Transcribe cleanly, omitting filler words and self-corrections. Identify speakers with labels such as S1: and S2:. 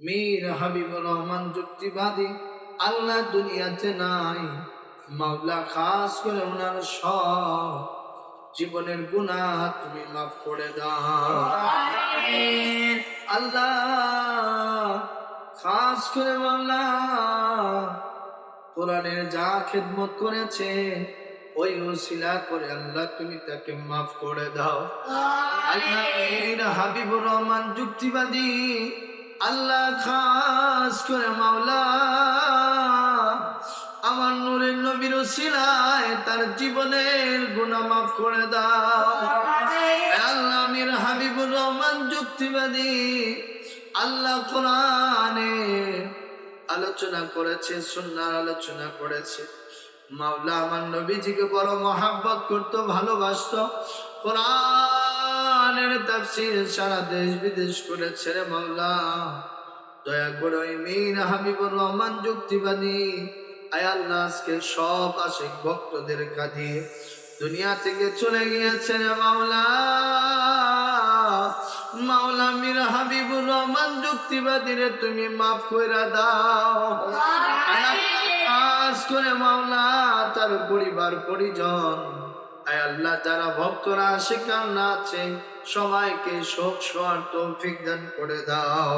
S1: মীর হাবিবুর রহমান যুক্তিবাদী আল্লাহ দুনিয়াতে নাই, মাওলা খাস করে ওনার সব জীবনের গুনাহ তুমি মাফ করে দাও আল্লাহ। খাস করে মাওলা কোরআনের যা খেদমত করেছে ওই ওসিলা করে আল্লাহ তুমি তাকে মাফ করে দাও আল্লাহ। মীর হাবিবুর রহমান যুক্তিবাদী আল্লাহ খাস করে মাওলা আমার নূরের নবীর ওসিলায় তার জীবনের গুনাহ মাফ করে দাও আল্লাহ। মীর হাবিবুর রহমান যুক্তিবাদী আল্লাহ কোরআনে আলোচনা করেছে, সুন্নাহর আলোচনা করেছে। মাওলা আমার নবীজিকে বড় মহাব্বত করতো, ভালোবাসতো। কোরআনের তাফসীর সারা দেশ বিদেশ করেছে রে মাওলা। দয়া করে ওই মীর হাবিবুর রহমান যুক্তিবাদী আয় আল্লাহ আজকে সব আশিক ভক্তদের কাঁদিয়ে দুনিয়া থেকে চলে গিয়েছে রে মাওলা। মাওলা মীর হাবিবুর রহমান যুক্তিবাদী রে তুমি মাফ কইরা দাও আজ করে মাওলা তার পরিবার পরিজন আয় আল্লাহ যারা ভক্তরা আশিকান আছে সবাইকে শোক সোয়ার তৌফিক দান করে দাও।